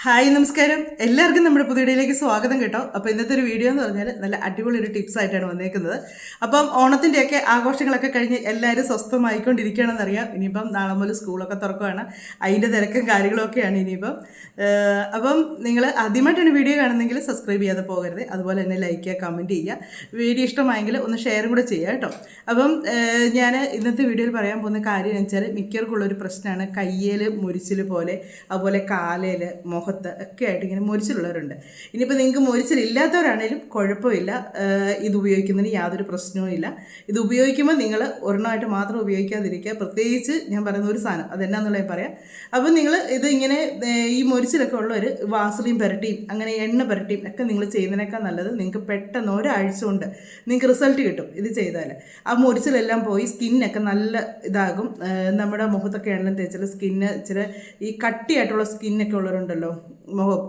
Hi നമസ്കാരം, എല്ലാവർക്കും നമ്മുടെ പുതിയ വീഡിയോയിലേക്ക് സ്വാഗതം കേട്ടോ. അപ്പോൾ ഇന്നത്തെ ഒരു വീഡിയോ എന്ന് പറഞ്ഞാൽ നല്ല അടിപൊളി ഒരു ടിപ്സ് ആയിട്ടാണ് വന്നേക്കുന്നത്. അപ്പം ഓണത്തിൻ്റെയൊക്കെ ആഘോഷങ്ങളൊക്കെ കഴിഞ്ഞ് എല്ലാവരും സ്വസ്ഥമായിക്കൊണ്ടിരിക്കുകയാണെന്നറിയാം. ഇനിയിപ്പം നാളെ മുതൽ സ്കൂളൊക്കെ തുറക്കുകയാണ്, അതിൻ്റെ തിരക്കും കാര്യങ്ങളൊക്കെയാണ് ഇനിയിപ്പം. അപ്പം നിങ്ങൾ ആദ്യമായിട്ടാണ് വീഡിയോ കാണുന്നതെങ്കിൽ സബ്സ്ക്രൈബ് ചെയ്യാതെ പോകരുത്. അതുപോലെ തന്നെ ലൈക്ക് ചെയ്യുക, കമൻറ്റ് ചെയ്യുക. വീഡിയോ ഇഷ്ടമായെങ്കിൽ ഒന്ന് ഷെയറും കൂടെ ചെയ്യുക കേട്ടോ. അപ്പം ഞാൻ ഇന്നത്തെ വീഡിയോയിൽ പറയാൻ പോകുന്ന കാര്യം എന്ന് വെച്ചാൽ മിക്കവർക്കുള്ളൊരു പ്രശ്നമാണ് കയ്യിൽ മുരിച്ചിൽ പോലെ, അതുപോലെ കാലയിൽ മുഖത്ത് ഒക്കെ ആയിട്ട് ഇങ്ങനെ മുരിച്ചിലുള്ളവരുണ്ട്. ഇനിയിപ്പോൾ നിങ്ങൾക്ക് മുരിച്ചിലില്ലാത്തവരാണേലും കുഴപ്പമില്ല, ഇത് ഉപയോഗിക്കുന്നതിന് യാതൊരു പ്രശ്നവും ഇല്ല. ഇത് ഉപയോഗിക്കുമ്പോൾ നിങ്ങൾ ഒരെണ്ണമായിട്ട് മാത്രം ഉപയോഗിക്കാതിരിക്കുക. പ്രത്യേകിച്ച് ഞാൻ പറയുന്ന ഒരു സാധനം അതെന്നാന്നുള്ളത് പറയാം. അപ്പോൾ നിങ്ങൾ ഇത് ഇങ്ങനെ ഈ മുരിച്ചിലൊക്കെ ഉള്ളവർ വാസലിൻ പുരട്ടിയും അങ്ങനെ എണ്ണ പുരട്ടിയും ഒക്കെ നിങ്ങൾ ചെയ്യുന്നതിനേക്കാൾ നല്ലത് നിങ്ങൾക്ക് പെട്ടെന്ന് ഒരാഴ്ച കൊണ്ട് നിങ്ങൾക്ക് റിസൾട്ട് കിട്ടും ഇത് ചെയ്താൽ. ആ മുരിച്ചിലെല്ലാം പോയി സ്കിന്നൊക്കെ നല്ല ഇതാകും. നമ്മുടെ മുഖത്തൊക്കെ എണ്ണ തേച്ചാൽ സ്കിന്ന് ഇച്ചിരി ഈ കട്ടിയായിട്ടുള്ള സ്കിന്നൊക്കെ ഉള്ളവരുണ്ടല്ലോ, മുഖം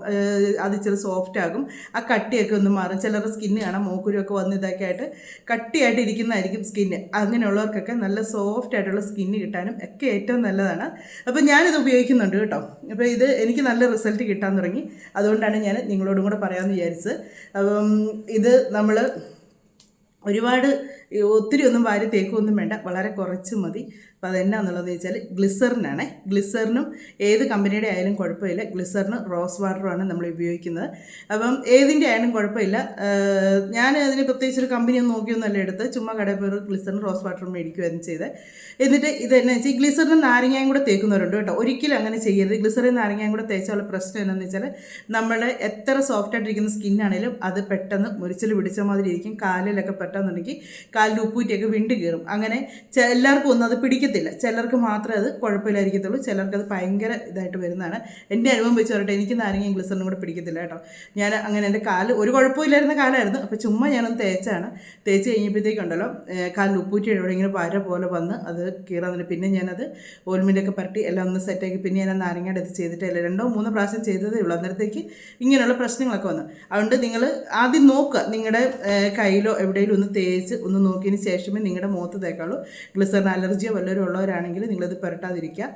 അത് ഇച്ചിരി സോഫ്റ്റ് ആകും. ആ കട്ടിയൊക്കെ ഒന്ന് മാറും. ചിലരുടെ സ്കിന്ന് കാണാം മൂക്കുരുമൊക്കെ വന്ന് ഇതൊക്കെ ആയിട്ട് കട്ടിയായിട്ട് ഇരിക്കുന്നതായിരിക്കും സ്കിന്ന്. അങ്ങനെയുള്ളവർക്കൊക്കെ നല്ല സോഫ്റ്റ് ആയിട്ടുള്ള സ്കിന്ന് കിട്ടാനും ഒക്കെ ഏറ്റവും നല്ലതാണ്. അപ്പോൾ ഞാനിത് ഉപയോഗിക്കുന്നുണ്ട് കേട്ടോ. അപ്പോൾ ഇത് എനിക്ക് നല്ല റിസൾട്ട് കിട്ടാൻ തുടങ്ങി. അതുകൊണ്ടാണ് ഞാൻ നിങ്ങളോടും കൂടെ പറയാമെന്ന് വിചാരിച്ചത്. അപ്പം ഇത് നമ്മൾ ഒരുപാട് ഒത്തിരി ഒന്നും വാരി തേക്കൊന്നും വേണ്ട, വളരെ കുറച്ച് മതി. അപ്പോൾ അതെന്നാന്നുള്ളതെന്ന് വെച്ചാൽ ഗ്ലിസറിനാണ്. ഗ്ലിസറിനും ഏത് കമ്പനിയുടെ ആയാലും കുഴപ്പമില്ല. ഗ്ലിസറിന് റോസ് വാട്ടറുമാണ് നമ്മൾ ഉപയോഗിക്കുന്നത്. അപ്പം ഏതിൻ്റെ ആയാലും കുഴപ്പമില്ല. ഞാൻ അതിന് പ്രത്യേകിച്ചൊരു കമ്പനിയൊന്നും നോക്കിയൊന്നുമല്ല എടുത്ത്, ചുമ്മാ കടയിൽ പോയി ഗ്ലിസറിന് റോസ് വാട്ടർ മേടിക്കുകയായിരുന്നു ചെയ്ത്. എന്നിട്ട് ഇതെന്നു വെച്ചാൽ ഗ്ലിസറിന് നാരങ്ങയും കൂടെ തേക്കുന്നവരുണ്ട് കേട്ടോ. ഒരിക്കലും അങ്ങനെ ചെയ്യരുത്. ഗ്ലിസറിന് നാരങ്ങയും കൂടെ തേച്ചാലുള്ള പ്രശ്നം എന്താണെന്ന് വെച്ചാൽ നമ്മുടെ എത്ര സോഫ്റ്റായിട്ടിരിക്കുന്ന സ്കിന്നാണേലും അത് പെട്ടെന്ന് മുരിച്ചിൽ പിടിച്ച മാതിരി ഇരിക്കും. കാലിലൊക്കെ പെട്ടെന്നുണ്ടെങ്കിൽ കാലിൽ ഉപ്പൂറ്റിയൊക്കെ വിണ്ട് കയറും. അങ്ങനെ എല്ലാവർക്കും ഒന്നും അത് പിടിക്കത്തില്ല. ചിലർക്ക് മാത്രമേ അത് കുഴപ്പമില്ലായിരിക്കത്തുള്ളൂ, ചിലർക്ക് അത് ഭയങ്കര ഇതായിട്ട് വരുന്നതാണ്. എൻ്റെ അനുഭവം വെച്ച് പറയട്ടെ, എനിക്ക് നാരങ്ങയും ഗ്ലിസറിനും കൂടെ പിടിക്കത്തില്ല കേട്ടോ. ഞാൻ അങ്ങനെ എൻ്റെ കാല് ഒരു കുഴപ്പമില്ലായിരുന്ന കാലമായിരുന്നു. അപ്പോൾ ചുമ്മാ ഞാനൊന്ന് തേച്ചാണ്. തേച്ച് കഴിഞ്ഞപ്പോഴത്തേക്കുണ്ടല്ലോ കാലിൽ ഉപ്പൂറ്റിയുടെ ഇവിടെ ഇങ്ങനെ വര പോലെ വന്ന് അത് കീറാന്നില്ല. പിന്നെ ഞാനത് ഓയിൽമെൻ്റൊക്കെ പരട്ടി എല്ലാം ഒന്ന് സെറ്റാക്കി പിന്നെ ഞാൻ നാരങ്ങയുടെ ഇത് ചെയ്തിട്ടില്ല. 2-3 പ്രാവശ്യം ചെയ്തതേ ഉള്ളൂ. അന്നേരത്തേക്ക് ഇങ്ങനെയുള്ള പ്രശ്നങ്ങളൊക്കെ വന്നു. അതുകൊണ്ട് നിങ്ങൾ ആദ്യം നോക്കുക, നിങ്ങളുടെ കയ്യിലോ എവിടെയെങ്കിലും ഒന്ന് തേച്ച് ഒന്ന് നോക്കിയതിന് ശേഷമേ നിങ്ങളുടെ മുഖത്ത് തേക്കാവുള്ളൂ. ഗ്ലിസറിന് അലർജിയോ വല്ലവരും ഉള്ളവരാണെങ്കിൽ നിങ്ങളിത് പുരട്ടാതിരിക്കുക.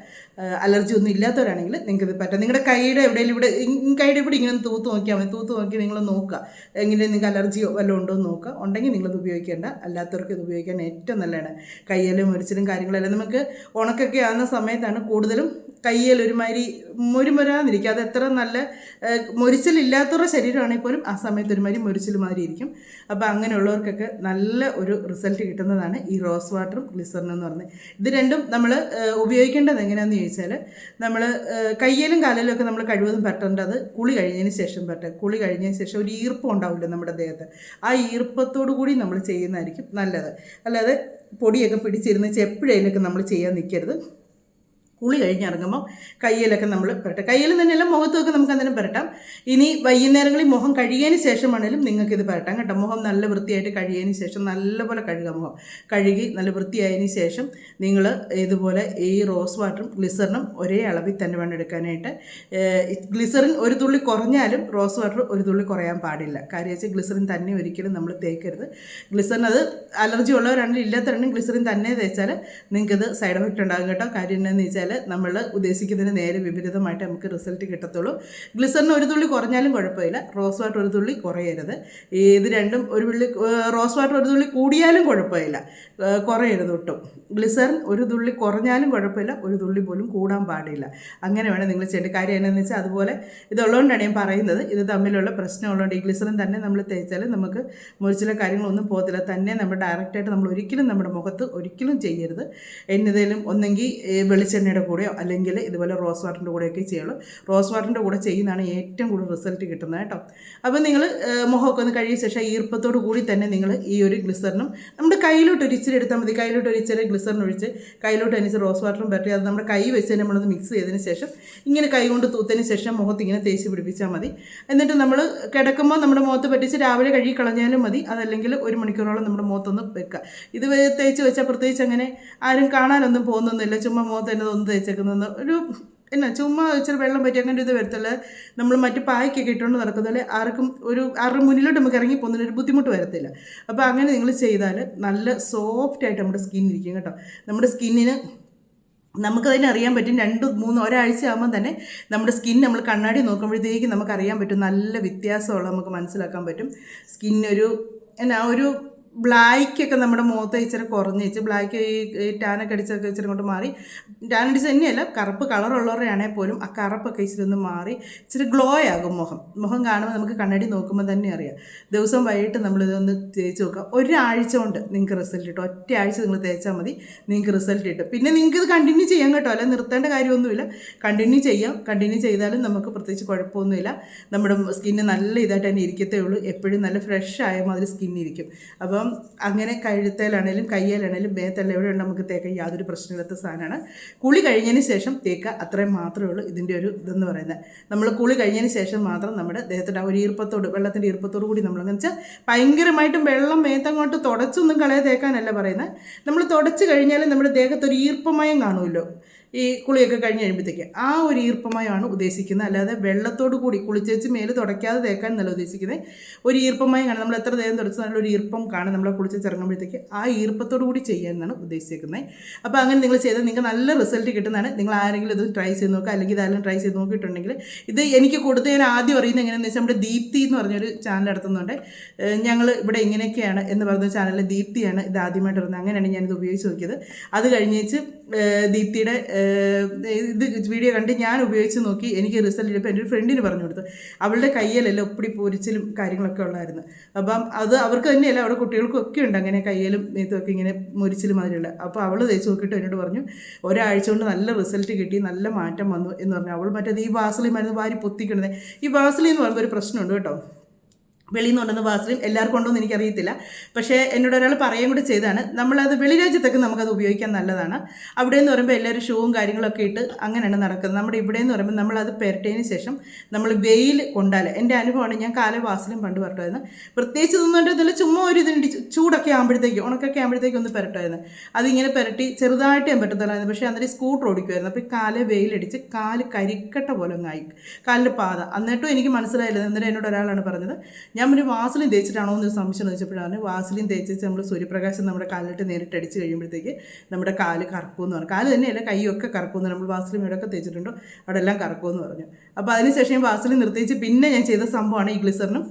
അലർജി ഒന്നും ഇല്ലാത്തവരാണെങ്കിൽ നിങ്ങൾക്കിത് പറ്റാം. നിങ്ങളുടെ കൈയുടെ എവിടെയെങ്കിലും ഇവിടെ കൈയുടെ ഇവിടെ ഇങ്ങനെ തൂത്ത് നോക്കിയാൽ മതി. തൂത്ത് നോക്കി നിങ്ങൾ നോക്കുക എങ്ങനെ നിങ്ങൾക്ക് അലർജിയോ വല്ലതും ഉണ്ടോ എന്ന് നോക്കുക. ഉണ്ടെങ്കിൽ നിങ്ങളത് ഉപയോഗിക്കേണ്ട, അല്ലാത്തവർക്ക് ഇത് ഉപയോഗിക്കാൻ ഏറ്റവും നല്ലതാണ്. കയ്യിലും മുരിച്ചിലും കാര്യങ്ങളെല്ലാം നമുക്ക് ഉണക്കൊക്കെ ആകുന്ന സമയത്താണ് കൂടുതലും കയ്യിൽ ഒരുമാതിരി മുരുമുരാന്നിരിക്കും. അത് എത്ര നല്ല മുരിച്ചിലില്ലാത്തവരുടെ ശരീരമാണെങ്കിൽ പോലും ആ സമയത്ത് ഒരുമാതിരി മുരിച്ചിൽ മാതിരി ഇരിക്കും. അപ്പോൾ അങ്ങനെയുള്ളവർക്കൊക്കെ നല്ല ഒരു റിസൾട്ട് കിട്ടുന്നതാണ് ഈ റോസ് വാട്ടറും ഗ്ലിസറിനും എന്ന് പറഞ്ഞത്. ഇത് രണ്ടും നമ്മൾ ഉപയോഗിക്കേണ്ടത് എങ്ങനെയാണെന്ന് ചോദിച്ചാൽ, നമ്മൾ കയ്യിലും കാലിലും ഒക്കെ നമ്മൾ കഴിവതും പരട്ടേണ്ടത് കുളി കഴിഞ്ഞതിന് ശേഷം പറ്റുക. കുളി കഴിഞ്ഞതിന് ശേഷം ഒരു ഈർപ്പം ഉണ്ടാവില്ല നമ്മുടെ ദേഹത്ത്. ആ ഈർപ്പത്തോടു കൂടി നമ്മൾ ചെയ്യുന്നതായിരിക്കും നല്ലത്. അല്ലാതെ പൊടിയൊക്കെ പിടിച്ചിരുന്ന് എപ്പോഴേലൊക്കെ നമ്മൾ ചെയ്യാൻ നിൽക്കരുത്. കുളി കഴിഞ്ഞിറങ്ങുമ്പോൾ കയ്യിലൊക്കെ നമ്മൾ പുരട്ടാം. കയ്യിൽ തന്നെയല്ല മുഖത്തൊക്കെ നമുക്ക് അന്നേരം പുരട്ടാം. ഇനി വൈകുന്നേരങ്ങളിൽ മുഖം കഴുകിയതിന് ശേഷമാണെങ്കിലും നിങ്ങൾക്കിത് പുരട്ടാം കേട്ടോ. മുഖം നല്ല വൃത്തിയായിട്ട് കഴുകിയതിന് ശേഷം നല്ലപോലെ കഴുകുക. മുഖം കഴുകി നല്ല വൃത്തിയായതിന് ശേഷം നിങ്ങൾ ഇതുപോലെ ഈ റോസ് വാട്ടറും ഗ്ലിസറിനും ഒരേ അളവിൽ തന്നെ വേണം എടുക്കാനായിട്ട്. ഗ്ലിസറിൻ ഒരു തുള്ളി കുറഞ്ഞാലും റോസ് വാട്ടർ ഒരു തുള്ളി കുറയാൻ പാടില്ല. കാര്യം വെച്ചാൽ ഗ്ലിസറിൻ തന്നെ ഒരിക്കലും നമ്മൾ തേക്കരുത്. ഗ്ലിസറിൻ അത് അലർജി ഉള്ളവരാണെങ്കിൽ ഇല്ലാത്തവരാണെങ്കിൽ ഗ്ലിസറിൻ തന്നെ തേച്ചാൽ നിങ്ങൾക്കിത് സൈഡ് എഫക്റ്റ് ഉണ്ടാകും കേട്ടോ. കാര്യം എന്താണെന്ന് വെച്ചാൽ നമ്മൾ ഉദ്ദേശിക്കുന്നതിന് നേരെ വിപരീതമായിട്ട് നമുക്ക് റിസൾട്ട് കിട്ടത്തുള്ളൂ. ഗ്ലിസറിന് ഒരു തുള്ളി കുറഞ്ഞാലും കുഴപ്പമില്ല, റോസ് വാട്ടർ ഒരു തുള്ളി കുറയരുത്. ഇത് രണ്ടും ഒരു തുള്ളി, റോസ് വാട്ടർ ഒരു തുള്ളി കൂടിയാലും കുഴപ്പമില്ല, കുറയരുത് ഒട്ടും. ഗ്ലിസറിൻ ഒരു തുള്ളി കുറഞ്ഞാലും കുഴപ്പമില്ല, ഒരു തുള്ളി പോലും കൂടാൻ പാടില്ല. അങ്ങനെ വേണം നിങ്ങൾ ചെയ്യേണ്ട. കാര്യം എന്താണെന്ന് വെച്ചാൽ അതുപോലെ ഇതുള്ളതുകൊണ്ടാണ് ഞാൻ പറയുന്നത്. ഇത് തമ്മിലുള്ള പ്രശ്നമുള്ളതുകൊണ്ട് ഈ ഗ്ലിസറിൻ തന്നെ നമ്മൾ തേച്ചാൽ നമുക്ക് മുറിച്ചിലെ കാര്യങ്ങളൊന്നും പോകത്തില്ല. തന്നെ നമ്മൾ ഡയറക്റ്റായിട്ട് നമ്മൾ ഒരിക്കലും നമ്മുടെ മുഖത്ത് ഒരിക്കലും ചെയ്യരുത്. എന്നതേലും ഒന്നെങ്കിൽ വെളിച്ചെണ്ണയുടെ കൂടെയോ അല്ലെങ്കിൽ ഇതുപോലെ റോസ് വാട്ടറിൻ്റെ കൂടെയൊക്കെ ചെയ്യുള്ളൂ. റോസ് വാട്ടറിൻ്റെ കൂടെ ചെയ്യുന്നതാണ് ഏറ്റവും കൂടുതൽ റിസൾട്ട് കിട്ടുന്നത് കേട്ടോ. അപ്പോൾ നിങ്ങൾ മുഖമൊക്കെ ഒന്ന് കഴിയ ശേഷം ഈർപ്പത്തോടു കൂടി തന്നെ നിങ്ങൾ ഈ ഒരു ഗ്ലിസറിനും നമ്മുടെ കയ്യിലോട്ട് ഒരു ഇച്ചിരി എടുത്താൽ മതി. കയ്യിലോട്ട് ഒരു ഇച്ചിരി ഗ്ലിസറിൻ ഒഴിച്ച് കയ്യിലോട്ട് അനുസരിച്ച് റോസ് വാട്ടറും പറ്റി അത് നമ്മുടെ കൈ വെച്ച് തന്നെ നമ്മളൊന്ന് മിക്സ് ചെയ്തതിന് ശേഷം ഇങ്ങനെ കൈ കൊണ്ട് തൂത്തതിന് ശേഷം മുഖത്ത് ഇങ്ങനെ തേച്ച് പിടിപ്പിച്ചാൽ മതി. എന്നിട്ട് നമ്മൾ കിടക്കുമ്പോൾ നമ്മുടെ മുഖത്ത് പറ്റിച്ച് രാവിലെ കഴുകി കളഞ്ഞാലും മതി. അതല്ലെങ്കിൽ 1 മണിക്കൂറോളം നമ്മുടെ മുഖത്തൊന്ന് വെക്കുക. ഇത് തേച്ച് വെച്ചാൽ പ്രത്യേകിച്ച് അങ്ങനെ ആരും കാണാനൊന്നും പോകുന്നൊന്നുമില്ല. ചുമ്മാ മുഖത്ത് തന്നെ ഒന്ന് തേച്ചേക്കുന്ന ഒരു എന്നാ ചുമ്മാ ഇച്ചിരി വെള്ളം പറ്റി അങ്ങനെ ഇത് വരത്തില്ല. നമ്മൾ മറ്റു പായ്ക്കൊക്കെ ഇട്ടുകൊണ്ട് നടക്കുന്നതുപോലെ ആർക്കും ആരുടെ മുന്നിലോട്ട് നമുക്ക് ഇറങ്ങി പോകുന്നതിനൊരു ബുദ്ധിമുട്ട് വരത്തില്ല. അപ്പോൾ അങ്ങനെ നിങ്ങൾ ചെയ്താൽ നല്ല സോഫ്റ്റായിട്ട് നമ്മുടെ സ്കിൻ ഇരിക്കും കേട്ടോ. നമ്മുടെ സ്കിന്നിന് നമുക്ക് തന്നെ അറിയാൻ പറ്റും 2-3 ഒരാഴ്ച ആകുമ്പോൾ തന്നെ നമ്മുടെ സ്കിൻ നമ്മൾ കണ്ണാടി നോക്കുമ്പോഴത്തേക്ക് നമുക്കറിയാൻ പറ്റും, നല്ല വ്യത്യാസമുള്ള നമുക്ക് മനസ്സിലാക്കാൻ പറ്റും. സ്കിന്നൊരു ഒരു ബ്ലാക്കൊക്കെ നമ്മുടെ മുഖത്ത് ഇച്ചിരി കുറഞ്ഞ് വെച്ച് ബ്ലാക്ക് ഈ ടാനൊക്കെ അടിച്ചൊക്കെ ഇച്ചിരി കൊണ്ട് മാറി, ടാൻ അടിച്ച് തന്നെയല്ല കറുപ്പ് കളറുള്ളവരുടെ ആണെങ്കിൽ പോലും ആ കറുപ്പൊക്കെ ഇച്ചിരി ഒന്ന് മാറി ഇച്ചിരി ഗ്ലോ ആകും മുഖം കാണുമ്പോൾ നമുക്ക് കണ്ണാടി നോക്കുമ്പോൾ തന്നെ അറിയാം. ദിവസം വൈകിട്ട് നമ്മളിതൊന്ന് തേച്ച് നോക്കുക. ഒരാഴ്ച കൊണ്ട് നിങ്ങൾക്ക് റിസൾട്ട് കിട്ടും. ഒറ്റ ആഴ്ച നിങ്ങൾ തേച്ചാൽ മതി, നിങ്ങൾക്ക് റിസൾട്ട് കിട്ടും. പിന്നെ നിങ്ങൾക്ക് ഇത് കണ്ടിന്യൂ ചെയ്യാൻ കേട്ടോ, അല്ല നിർത്തേണ്ട കാര്യമൊന്നുമില്ല, കണ്ടിന്യൂ ചെയ്യാം. കണ്ടിന്യൂ ചെയ്താലും നമുക്ക് പ്രത്യേകിച്ച് കുഴപ്പമൊന്നുമില്ല. നമ്മുടെ സ്കിന്ന് നല്ല ഇതായിട്ട് തന്നെ ഇരിക്കത്തേ ഉള്ളൂ. എപ്പോഴും നല്ല ഫ്രഷ് ആയ മാതിരി സ്കിന്നിരിക്കും. അപ്പം അങ്ങനെ കഴുത്തേലാണേലും കയ്യിലാണേലും മേത്തെല്ലാം എവിടെയുണ്ട് നമുക്ക് തേക്കാൻ യാതൊരു പ്രശ്നമില്ലാത്ത സാധനമാണ്. കുളി കഴിഞ്ഞതിന് ശേഷം തേക്കുക, അത്രയും മാത്രമേ ഉള്ളൂ ഇതിൻ്റെ ഒരു ഇതെന്ന് പറയുന്നത്. നമ്മൾ കുളി കഴിഞ്ഞതിന് ശേഷം മാത്രം നമ്മുടെ ദേഹത്തിൻ്റെ ഒരു ഈർപ്പത്തോട്, വെള്ളത്തിൻ്റെ ഈർപ്പത്തോടു കൂടി നമ്മളെന്ന് വെച്ചാൽ ഭയങ്കരമായിട്ടും വെള്ളം മേത്തങ്ങോട്ട് തുടച്ചൊന്നും കളയാതെ തേക്കാനല്ല പറയുന്നത്. നമ്മൾ തുടച്ച് കഴിഞ്ഞാൽ നമ്മുടെ ദേഹത്തൊരു ഈർപ്പമയം കാണുമല്ലോ ഈ കുളിയൊക്കെ കഴിഞ്ഞ് കഴിയുമ്പോഴത്തേക്ക്, ആ ഒരു ഈർപ്പമയമാണ് ഉദ്ദേശിക്കുന്നത്. അല്ലാതെ വെള്ളത്തോട് കൂടി കുളിച്ചേച്ച് മേല് തുടയ്ക്കാതെ തേക്കാൻ എന്നല്ല ഉദ്ദേശിക്കുന്നത്. ഒരു ഈർപ്പമയം കാണും, നമ്മൾ എത്ര ദേഹം തുടച്ച് നല്ലൊരു ഈർപ്പം കാണും നമ്മളെ കുളിച്ചിറങ്ങുമ്പോഴത്തേക്ക്, ആ ഈർപ്പത്തോടു കൂടി ചെയ്യാമെന്നാണ് ഉദ്ദേശിക്കുന്നത്. അപ്പോൾ അങ്ങനെ നിങ്ങൾ ചെയ്താൽ നിങ്ങൾക്ക് നല്ല റിസൾട്ട് കിട്ടുന്നതാണ്. നിങ്ങൾ ആരെങ്കിലും ഇത് ട്രൈ ചെയ്ത് നോക്കുക, അല്ലെങ്കിൽ ഇതായാലും ട്രൈ ചെയ്ത് നോക്കിയിട്ടുണ്ടെങ്കിൽ ഇത് എനിക്ക് കൊടുത്ത് ഞാൻ ആദ്യം അറിയുന്നത് എങ്ങനെയാണെന്ന് വെച്ചാൽ നമ്മുടെ ദീപ്തി എന്ന് പറഞ്ഞൊരു ചാനൽ നടത്തുന്നുണ്ട്. ഞങ്ങൾ ഇവിടെ ഇങ്ങനെയൊക്കെയാണ് എന്ന് പറഞ്ഞ ചാനലിൽ ദീപ്തിയാണ് ഇത് ആദ്യമായിട്ട് പറയുന്നത്. അങ്ങനെയാണ് ഞാനിത് ഉപയോഗിച്ച് നോക്കിയത്. അത് കഴിഞ്ഞേച്ച് ദീപ്തിയുടെ ഇത് വീഡിയോ കണ്ട് ഞാൻ ഉപയോഗിച്ച് നോക്കി, എനിക്ക് റിസൾട്ട് ഇപ്പോൾ എൻ്റെ ഒരു ഫ്രണ്ടിന് പറഞ്ഞു കൊടുത്തു. അവളുടെ കയ്യിലെല്ലാം ഒപ്പിടി പൊരിച്ചിലും കാര്യങ്ങളൊക്കെ ഉള്ളായിരുന്നു. അപ്പം അത് അവർക്ക് തന്നെയല്ല, അവിടെ കുട്ടികൾക്കും ഒക്കെ ഉണ്ട് അങ്ങനെ കയ്യിലും ഇതൊക്കെ ഇങ്ങനെ മുരിച്ചിലും മാതിരിയുള്ള. അപ്പോൾ അവൾ തേച്ച് നോക്കിയിട്ട് എന്നോട് പറഞ്ഞു ഒരാഴ്ച കൊണ്ട് നല്ല റിസൾട്ട് കിട്ടി, നല്ല മാറ്റം വന്നു എന്ന് പറഞ്ഞു. അവൾ മറ്റേത് ഈ വാസലിൻ മരുന്ന് വാരി പൊത്തിക്കിടുന്നത്, ഈ വാസലിൻ എന്ന് പറയുമ്പോൾ ഒരു പ്രശ്നമുണ്ട് കേട്ടോ. വെളിയിൽ നിന്ന് കൊണ്ടുവന്ന വാസലിൻ എല്ലാവർക്കും ഉണ്ടോയെന്ന് എനിക്കറിയത്തില്ല. പക്ഷേ എന്നോട് ഒരാൾ പറയുകയും കൂടി ചെയ്താണ്, നമ്മളത് വെളിരാജ്യത്തൊക്കെ നമുക്കത് ഉപയോഗിക്കാൻ നല്ലതാണ്. അവിടെ എന്ന് പറയുമ്പോൾ എല്ലാവരും ഷൂവും കാര്യങ്ങളൊക്കെ ഇട്ട് അങ്ങനെയാണ് നടക്കുന്നത്. നമ്മുടെ ഇവിടെ എന്ന് പറയുമ്പോൾ നമ്മളത് പുരട്ടിയതിന് ശേഷം നമ്മൾ വെയിൽ കൊണ്ടാൽ, എൻ്റെ അനുഭവമാണ്, ഞാൻ കാലം വാസലിൻ പണ്ട് പുരട്ടുമായിരുന്നു. പ്രത്യേകിച്ച് ഇതൊന്നും ചുമ്മാ ഒരു ഇതിൻ്റെ ചൂടൊക്കെ ആകുമ്പോഴത്തേക്ക്, ഉണക്കൊക്കെ ആകുമ്പോഴത്തേക്ക് ഒന്ന് പുരട്ടുമായിരുന്നു. അതിങ്ങനെ പുരട്ടി ചെറുതായിട്ട് ഞാൻ പറ്റത്തില്ലായിരുന്നു. പക്ഷേ അന്നേരം സ്കൂട്ടർ ഓടിക്കുമായിരുന്നു. അപ്പോൾ ഈ കാല് വെയിലടിച്ച് കാല് കരിക്കട്ട പോലെ ഒന്നായി, കാലിൻ്റെ പാത. എന്നിട്ടും എനിക്ക് മനസ്സിലായില്ല. അന്നേരം എന്നോട് ഒരാളാണ് പറഞ്ഞത്, ഞാൻ ഒരു വാസലിൻ തേച്ചിട്ടാണോ എന്നൊരു സംശയം ചോദിച്ചപ്പോഴാണ് വാസലിൻ തേച്ചിട്ട് നമ്മൾ സൂര്യപ്രകാശം നമ്മുടെ കാലിലിട്ട് നേരിട്ട് അടിച്ച് കഴിയുമ്പോഴത്തേക്ക് നമ്മുടെ കാല് കറക്കുമെന്ന് പറഞ്ഞു. കാല് തന്നെയല്ല, കൈയൊക്കെ കറക്കുമെന്ന്, നമ്മൾ വാസലിൻ എവിടെയൊക്കെ തേച്ചിട്ടുണ്ടോ അവിടെ എല്ലാം കറക്കുമെന്ന് പറഞ്ഞു. അപ്പോൾ അതിനുശേഷം ഞാൻ വാസലിൻ നിർത്തിച്ച് പിന്നെ ഞാൻ ചെയ്ത സംഭവമാണ് ഈ ഗ്ലിസറിനും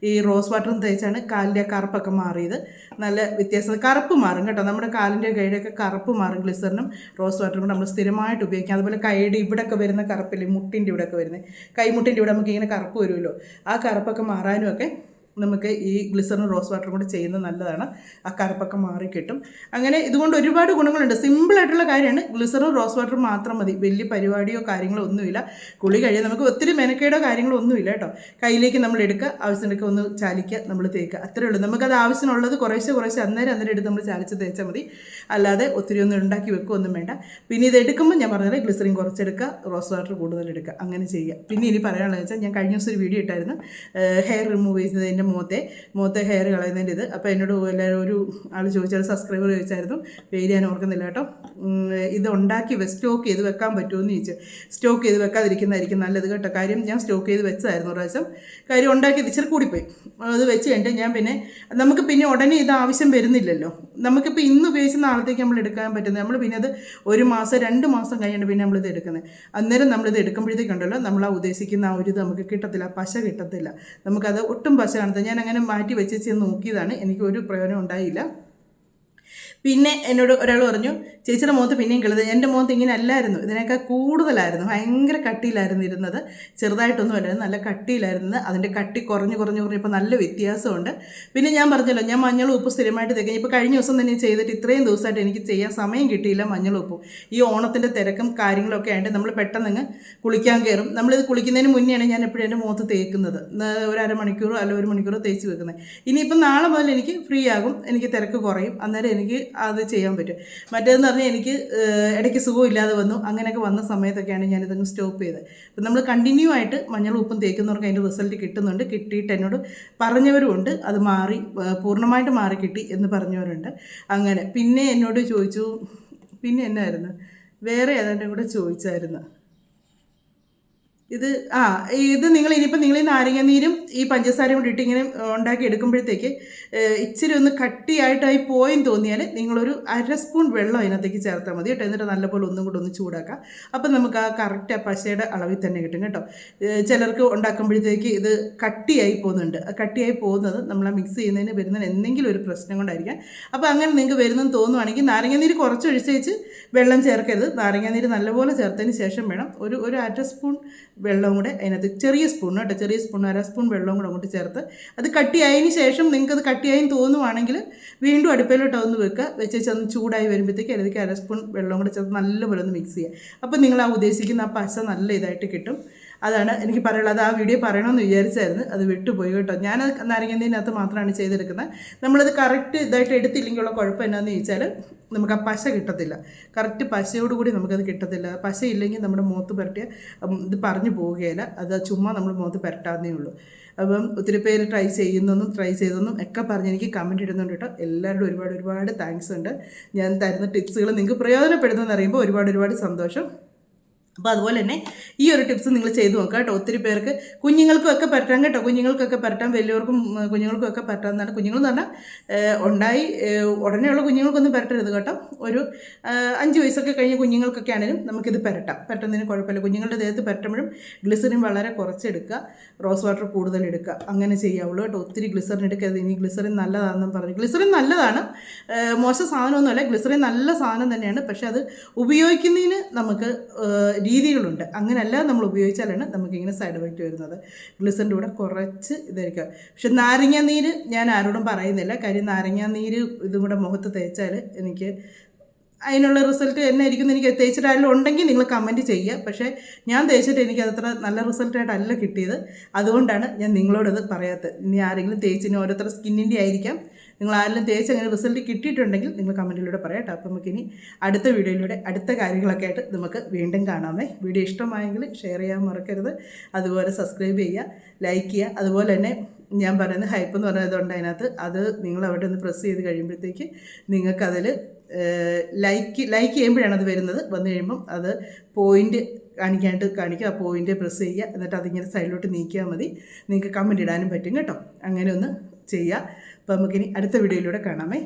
ഈ റോസ് വാട്ടറും തേച്ചാണ് കാലിൻ്റെ കറുപ്പൊക്കെ മാറിയത്. നല്ല വ്യത്യാസം, കറുപ്പ് മാറും കേട്ടോ, നമ്മുടെ കാലിൻ്റെ കൈയുടെയൊക്കെ കറുപ്പ് മാറും ഗ്ലിസറിനും റോസ് വാട്ടറും കൂടെ നമ്മൾ സ്ഥിരമായിട്ട് ഉപയോഗിക്കാം. അതുപോലെ കൈയുടെ ഇവിടെയൊക്കെ വരുന്ന കറുപ്പില്ലേ, മുട്ടിൻ്റെ ഇവിടെയൊക്കെ വരുന്നത്, കൈമുട്ടിൻ്റെ ഇവിടെ നമുക്ക് ഇങ്ങനെ കറുപ്പ് വരുമല്ലോ, ആ കറുപ്പൊക്കെ മാറാനും ഒക്കെ നമുക്ക് ഈ ഗ്ലിസറിനും റോസ് വാട്ടറും കൂടെ ചെയ്യുന്നത് നല്ലതാണ്. ആ കറുപ്പൊക്കെ മാറിക്കിട്ടും. അങ്ങനെ ഇതുകൊണ്ട് ഒരുപാട് ഗുണങ്ങളുണ്ട്. സിമ്പിളായിട്ടുള്ള കാര്യമാണ്. ഗ്ലിസറും റോസ് വാട്ടറും മാത്രം മതി, വലിയ പരിപാടിയോ കാര്യങ്ങളോ ഒന്നുമില്ല. കുളി കഴിയാൻ നമുക്ക് ഒത്തിരി മെനക്കേടോ കാര്യങ്ങളോ ഒന്നുമില്ല കേട്ടോ. കയ്യിലേക്ക് നമ്മൾ എടുക്കുക, ആവശ്യത്തിനൊക്കെ ഒന്ന് ചാലിക്കുക, നമ്മൾ തേക്കുക, അത്രേ ഉള്ളൂ. നമുക്കത് ആവശ്യമുള്ളത് കുറേശ്ശെ അന്നേരം എടുത്ത് നമ്മൾ ചാലിച്ച് തേച്ചാൽ മതി. അല്ലാതെ ഒത്തിരി ഒന്നും ഉണ്ടാക്കി വെക്കുകയൊന്നും വേണ്ട. പിന്നെ ഇത് എടുക്കുമ്പോൾ ഞാൻ പറഞ്ഞത് ഗ്ലിസറിൻ കുറച്ചെടുക്കുക, റോസ് വാട്ടർ കൂടുതൽ എടുക്കുക, അങ്ങനെ ചെയ്യുക. പിന്നെ ഇനി പറയാനുള്ളത് വെച്ചാൽ, ഞാൻ കഴിഞ്ഞ ദിവസം ഒരു വീഡിയോ ഇട്ടായിരുന്നു ഹെയർ റിമൂവ് ചെയ്യുന്നത്, എൻ്റെ മുഖത്തെ ഹെയർ കളയുന്നതിൻ്റെ ഇത്. അപ്പോൾ എന്നോട് എല്ലാവരും ഒരു ആൾ ചോദിച്ചാൽ, സബ്സ്ക്രൈബർ ചോദിച്ചായിരുന്നു, പേര് ഞാൻ ഓർക്കുന്നില്ല കേട്ടോ, ഇത് ഉണ്ടാക്കി സ്റ്റോക്ക് ചെയ്ത് വെക്കാൻ പറ്റുമെന്ന് ചോദിച്ചു. സ്റ്റോക്ക് ചെയ്ത് വെക്കാതിരിക്കുന്നതായിരിക്കും നല്ലത് കേട്ടോ. കാര്യം ഞാൻ സ്റ്റോക്ക് ചെയ്ത് വെച്ചതായിരുന്നു പ്രാവശ്യം. കാര്യം ഉണ്ടാക്കിയത് ഇച്ചിരി കൂടിപ്പോയി. അത് വെച്ച് കഴിഞ്ഞിട്ട് ഞാൻ നമുക്ക് പിന്നെ ഉടനെ ഇത് ആവശ്യം വരുന്നില്ലല്ലോ. നമുക്കിപ്പോൾ ഇന്ന് ഉപയോഗിച്ച് നാളത്തേക്ക് നമ്മൾ എടുക്കാൻ പറ്റുന്നത്, നമ്മൾ പിന്നെ അത് 1 മാസം 2 മാസം കഴിഞ്ഞിട്ട് പിന്നെ നമ്മളിത് എടുക്കുന്നത്. അന്നേരം നമ്മളിത് എടുക്കുമ്പോഴത്തേക്കുണ്ടല്ലോ നമ്മൾ ആ ഉദ്ദേശിക്കുന്ന ആ ഒരു ഇത് നമുക്ക് കിട്ടത്തില്ല, പശ കിട്ടത്തില്ല. നമുക്കത് ഒട്ടും പശ കാണത്തില്ല. ഞാൻ അങ്ങനെ മാറ്റി വെച്ച് നോക്കിയതാണ്, എനിക്ക് ഒരു പ്രയോജനം ഉണ്ടായില്ല. പിന്നെ എന്നോട് ഒരാൾ പറഞ്ഞു, ചേച്ചിയുടെ മുഖത്ത് പിന്നെയും കിളുത്. എൻ്റെ മുഖത്ത് ഇങ്ങനെ അല്ലായിരുന്നു, ഇതിനേക്കാൾ കൂടുതലായിരുന്നു, ഭയങ്കര കട്ടിയിലായിരുന്നു ഇരുന്നത്. ചെറുതായിട്ടൊന്നും അല്ലായിരുന്നു, നല്ല കട്ടിയിലായിരുന്നത്. അതിൻ്റെ കട്ടി കുറഞ്ഞ് ഇപ്പോൾ നല്ല വ്യത്യാസമുണ്ട്. പിന്നെ ഞാൻ പറഞ്ഞല്ലോ, ഞാൻ മഞ്ഞളും ഉപ്പ് സ്ഥിരമായിട്ട് തേക്കാം. ഇപ്പോൾ കഴിഞ്ഞ ദിവസം തന്നെ ചെയ്തിട്ട് ഇത്രയും ദിവസമായിട്ട് എനിക്ക് ചെയ്യാൻ സമയം കിട്ടിയില്ല മഞ്ഞളും ഉപ്പും. ഈ ഓണത്തിൻ്റെ തിരക്കും കാര്യങ്ങളൊക്കെ ആയിട്ട് നമ്മൾ പെട്ടെന്ന് കുളിക്കാൻ കയറും. നമ്മളിത് കുളിക്കുന്നതിന് മുന്നെയാണ് ഞാൻ എപ്പോഴും എൻ്റെ മുഖത്ത് തേക്കുന്നത്. ഒരു അരമണിക്കൂറോ അല്ല 1 മണിക്കൂറോ തേച്ച് വെക്കുന്നത്. ഇനിയിപ്പം നാളെ മുതൽ എനിക്ക് ഫ്രീ ആകും, എനിക്ക് തിരക്ക് കുറയും, അന്നേരം എനിക്ക് അത് ചെയ്യാൻ പറ്റും. മറ്റേതെന്ന് പറഞ്ഞാൽ എനിക്ക് ഇടയ്ക്ക് സുഖമില്ലാതെ വന്നു, അങ്ങനെയൊക്കെ വന്ന സമയത്തൊക്കെയാണ് ഞാനിതങ്ങ് സ്റ്റോപ്പ് ചെയ്തത്. അപ്പം നമ്മൾ കണ്ടിന്യൂ ആയിട്ട് മഞ്ഞളും ഉപ്പും തേക്കുന്നവർക്ക് അതിൻ്റെ റിസൾട്ട് കിട്ടുന്നുണ്ട്. കിട്ടിയിട്ട് എന്നോട് പറഞ്ഞവരുമുണ്ട്, അത് പൂർണ്ണമായിട്ട് മാറി കിട്ടി എന്ന് പറഞ്ഞവരുണ്ട്. അങ്ങനെ പിന്നെ എന്നോട് ചോദിച്ചു, പിന്നെ എന്നായിരുന്നു വേറെ ഏതാണ്ടും കൂടെ ചോദിച്ചായിരുന്നു. ഇത് ആ ഇത് നിങ്ങൾ ഇനിയിപ്പോൾ നിങ്ങൾ ഈ നാരങ്ങാനീരും ഈ പഞ്ചസാരയും കൂടി ഇട്ട് ഇങ്ങനെ ഉണ്ടാക്കി എടുക്കുമ്പോഴത്തേക്ക് ഇച്ചിരി ഒന്ന് കട്ടിയായിട്ടായി പോയെന്ന് തോന്നിയാൽ നിങ്ങളൊരു 1/2 സ്പൂൺ വെള്ളം അതിനകത്തേക്ക് ചേർത്താൽ മതി കേട്ടോ. എന്നിട്ട് നല്ലപോലെ ഒന്നും കൂടെ ഒന്ന് ചൂടാക്കാം. അപ്പം നമുക്ക് ആ കറക്റ്റ് ആ പശയുടെ അളവിൽ തന്നെ കിട്ടും കേട്ടോ. ചിലർക്ക് ഉണ്ടാക്കുമ്പോഴത്തേക്ക് ഇത് കട്ടിയായി പോകുന്നുണ്ട്. കട്ടിയായി പോകുന്നത് നമ്മൾ ആ മിക്സ് ചെയ്യുന്നതിന് വരുന്നതിന് എന്തെങ്കിലും ഒരു പ്രശ്നം കൊണ്ടായിരിക്കാം. അപ്പോൾ അങ്ങനെ നിങ്ങൾക്ക് വരുന്നെന്ന് തോന്നുവാണെങ്കിൽ നാരങ്ങാനീര് കുറച്ച് ഒഴിച്ചേച്ച് വെള്ളം ചേർക്കരുത്. നാരങ്ങാനീര് നല്ലപോലെ ചേർത്തതിന് ശേഷം വേണം ഒരു 1/2 സ്പൂൺ വെള്ളം കൂടെ അതിനകത്ത്, ചെറിയ സ്പൂൺ കേട്ടോ, ചെറിയ സ്പൂൺ 1/2 സ്പൂൺ വെള്ളം കൂടെ അങ്ങോട്ട് ചേർത്ത് അത് കട്ടിയായതിന് ശേഷം നിങ്ങൾക്കത് കട്ടിയായി തോന്നുവാണെങ്കിൽ വീണ്ടും അടുപ്പിലോട്ട് ഒന്ന് വെക്കുക. വെച്ച് ഒന്ന് ചൂടായി വരുമ്പോഴത്തേക്ക് അതിലേക്ക് 1/2 സ്പൂൺ വെള്ളം കൂടെ ചേർത്ത് നല്ലപോലെ ഒന്ന് മിക്സ് ചെയ്യുക. അപ്പോൾ നിങ്ങൾ ആ ഉദ്ദേശിക്കുന്ന ആ പശ നല്ല ഇതായിട്ട് കിട്ടും. അതാണ് എനിക്ക് പറയുള്ളത്. അത് ആ വീഡിയോ പറയണമെന്ന് വിചാരിച്ചായിരുന്നു, അത് വിട്ടുപോയി കേട്ടോ. ഞാൻ നാരങ്ങേന്നതിനകത്ത് മാത്രമാണ് ചെയ്തെടുക്കുന്നത്. നമ്മളത് കറക്റ്റ് ഇതായിട്ട് എടുത്തില്ലെങ്കിലുള്ള കുഴപ്പം എന്നാന്ന് ചോദിച്ചാൽ നമുക്ക് ആ പശ കിട്ടത്തില്ല. കറക്റ്റ് പശയോടുകൂടി നമുക്കത് കിട്ടത്തില്ല. പശ ഇല്ലെങ്കിൽ നമ്മുടെ മുഖത്ത് പുരട്ടിയ ഇത് പറഞ്ഞു പോവുകയില്ല. അത് ചുമ്മാ നമ്മൾ മുഖത്ത് പുരട്ടാന്നേ ഉള്ളൂ. അപ്പം ഒത്തിരി പേര് ട്രൈ ചെയ്തെന്നും ഒക്കെ പറഞ്ഞ് എനിക്ക് കമൻറ്റ് ഇടുന്നുണ്ട് കേട്ടോ. എല്ലാവരോടും ഒരുപാട് താങ്ക്സ് ഉണ്ട്. ഞാൻ തരുന്ന ടിപ്സുകൾ നിങ്ങൾക്ക് പ്രയോജനപ്പെടുന്നതെന്ന് അറിയുമ്പോൾ ഒരുപാട് സന്തോഷം. അപ്പോൾ അതുപോലെ തന്നെ ഈ ഒരു ടിപ്സ് നിങ്ങൾ ചെയ്ത് നോക്കുക കേട്ടോ. ഒത്തിരി പേർക്ക് കുഞ്ഞുങ്ങൾക്കൊക്കെ പറ്റാം കേട്ടോ. കുഞ്ഞുങ്ങൾക്കൊക്കെ പറ്റാം, വലിയവർക്കും കുഞ്ഞുങ്ങൾക്കൊക്കെ പറ്റാമെന്നാണ്. കുഞ്ഞുങ്ങളെന്ന് പറഞ്ഞാൽ ഉണ്ടായി ഉടനെയുള്ള കുഞ്ഞുങ്ങൾക്കൊന്നും പരട്ടരുത് കേട്ടോ. ഒരു 5 വയസ്സൊക്കെ കഴിഞ്ഞ കുഞ്ഞുങ്ങൾക്കൊക്കെ ആണെങ്കിലും നമുക്കിത് പരട്ടുന്നതിന് കുഴപ്പമില്ല. കുഞ്ഞുങ്ങളുടെ ദേഹത്ത് പരട്ടുമ്പോഴും ഗ്ലിസറിൻ വളരെ കുറച്ചെടുക്കുക, റോസ് വാട്ടർ കൂടുതൽ എടുക്കുക, അങ്ങനെ ചെയ്യാവുള്ളൂ കേട്ടോ. ഒത്തിരി ഗ്ലിസറിൻ എടുക്കരുത്. ഇനി ഗ്ലിസറിൻ നല്ലതാണെന്നും പറഞ്ഞു. ഗ്ലിസറിൻ നല്ലതാണ്, മോശം സാധനമൊന്നുമല്ല. ഗ്ലിസറിൻ നല്ല സാധനം തന്നെയാണ്. പക്ഷേ അത് ഉപയോഗിക്കുന്നതിന് നമുക്ക് രീതികളുണ്ട്. അങ്ങനെയല്ല നമ്മൾ ഉപയോഗിച്ചാലാണ് നമുക്കിങ്ങനെ സൈഡ് എഫക്റ്റ് വരുന്നത്. ഗ്ലിസറിൻ്റെ കൂടെ കുറച്ച് ഇതായിരിക്കുക. പക്ഷെ നാരങ്ങാനീര് ഞാൻ ആരോടും പറയുന്നില്ല. കാര്യം നാരങ്ങാനീര് ഇതും കൂടെ മുഖത്ത് തേച്ചാൽ എനിക്ക് അതിനുള്ള റിസൾട്ട് എന്നായിരിക്കും എനിക്ക് തേച്ചിട്ടായാലും ഉണ്ടെങ്കിൽ നിങ്ങൾ കമൻറ്റ് ചെയ്യുക. പക്ഷേ ഞാൻ തേച്ചിട്ട് എനിക്ക് അതത്ര നല്ല റിസൾട്ടായിട്ടല്ല കിട്ടിയത്. അതുകൊണ്ടാണ് ഞാൻ നിങ്ങളോടത് പറയാത്തത്. ഇനി ആരെങ്കിലും തേച്ചിന് ഓരോരുത്തരുടെ സ്കിന്നിൻ്റെ ആയിരിക്കാം. നിങ്ങൾ ആരെങ്കിലും തേച്ച് അങ്ങനെ റിസൾട്ട് കിട്ടിയിട്ടുണ്ടെങ്കിൽ നിങ്ങൾ കമൻറ്റിലൂടെ പറയാം കേട്ടോ. അപ്പോൾ നമുക്കിനി അടുത്ത വീഡിയോയിലൂടെ അടുത്ത കാര്യങ്ങളൊക്കെ ആയിട്ട് നമുക്ക് വീണ്ടും കാണാമേ. വീഡിയോ ഇഷ്ടമായെങ്കിൽ ഷെയർ ചെയ്യാൻ മറക്കരുത്. അതുപോലെ സബ്സ്ക്രൈബ് ചെയ്യുക, ലൈക്ക് ചെയ്യുക. അതുപോലെ തന്നെ ഞാൻ പറയുന്നത് ഹൈപ്പ് എന്ന് പറയുന്നതുകൊണ്ട് അതിനകത്ത് അത് നിങ്ങൾ അവിടെ ഒന്ന് പ്രസ് ചെയ്ത് കഴിയുമ്പോഴത്തേക്ക് നിങ്ങൾക്കതിൽ ലൈക്ക് ചെയ്യുമ്പോഴാണ് അത് വന്നു കഴിയുമ്പം അത് പോയിൻ്റ് കാണിക്കുക. ആ പോയിൻ്റ് പ്രസ് ചെയ്യുക. എന്നിട്ട് അതിങ്ങനെ സൈഡിലോട്ട് നീക്കിയാൽ മതി. നിങ്ങൾക്ക് കമൻറ്റ് ഇടാനും പറ്റും കേട്ടോ. അങ്ങനെ ഒന്ന് ചെയ്യുക. അപ്പോൾ നമുക്കിനി അടുത്ത വീഡിയോയിലൂടെ കാണാമേ.